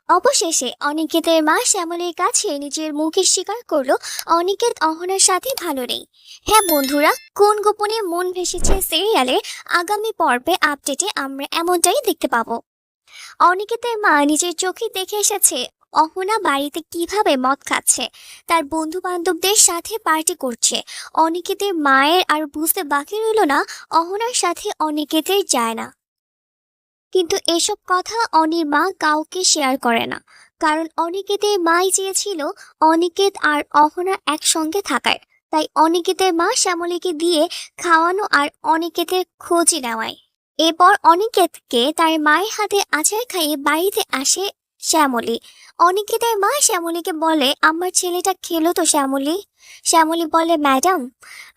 অবশেষে অনিকেতের মা শ্যামলীর কাছে নিজের মুখে স্বীকার করলো অনিকেত অহনার সাথে ভালো নেই। হ্যাঁ বন্ধুরা, কোন গোপনে মন ভেসেছে সিরিয়ালের আগামী পর্বে আপডেটে আমরা এমনটাই দেখতে পাবো। অনিকেতের মা নিজের চোখে দেখে এসেছে অহনা বাড়িতে কিভাবে মদ খাচ্ছে, তার বন্ধু বান্ধবদের সাথে পার্টি করছে। অনিকেতের মায়ের আর বুঝতে বাকি রইল না অহনার সাথে অনিকেতের যায় না। কিন্তু এসব কথা অনির মা কাউকে শেয়ার করে না, কারণ অনিকেতের মাই চেয়েছিল অনিকেত আর অহনা একসঙ্গে থাকার। তাই অনিকেতের মা শ্যামলীকে দিয়ে খাওয়ানো আর অনিকেতের খোঁজই নেওয়ায়। এরপর অনিকেতকে তার মায়ের হাতে আচার খাইয়ে বাড়িতে আসে শ্যামলী। অনিকেতের মা শ্যামলীকে বলে, আমার ছেলেটা খেলো তো শ্যামলী? শ্যামলী বলে, ম্যাডাম,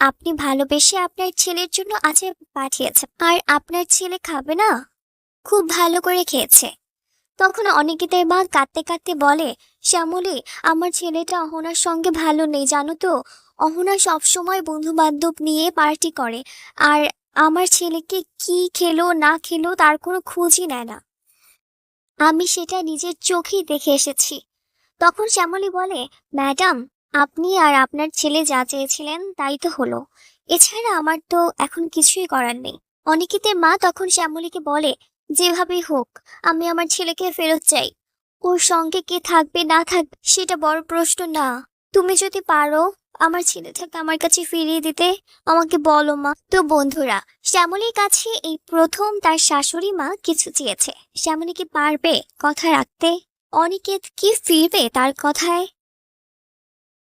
আপনি ভালোবেসে আপনার ছেলের জন্য আচার পাঠিয়েছেন, আর আপনার ছেলে খাবে না? খুব ভালো করে খেয়েছে। তখন অনিকেতের মা কাঁদতে কাঁদতে বলে, শ্যামলী, আমার ছেলেটা অহনার সঙ্গে ভালো নেই জানো তো। অহনা সবসময় বন্ধু বান্ধব নিয়ে পার্টি করে, আর আমার ছেলেকে কি খেলো না খেলো তার কোনো খোঁজই নেয় না। আমি সেটা নিজের চোখেই দেখে এসেছি। তখন শ্যামলী বলে, ম্যাডাম, আপনি আর আপনার ছেলে যা চেয়েছিলেন তাই তো হলো। এছাড়া আমার তো এখন কিছুই করার নেই। অনিকেতের মা তখন শ্যামলীকে বলে, যেভাবেই হোক আমি আমার ছেলেকে ফেরত চাই। ওর সঙ্গে কে থাকবে না থাকবে সেটা বড় প্রশ্ন না। তুমি যদি পারো আমার ছেলেটাকে আমার কাছে ফিরিয়ে দিতে, আমাকে বলো মা। তো বন্ধুরা, শ্যামলীর কাছে এই প্রথম তার শাশুড়ি মা কিছু চেয়েছে। শ্যামলী কি পারবে কথা রাখতে? অনিকেত কি ফিরবে তার কথায়?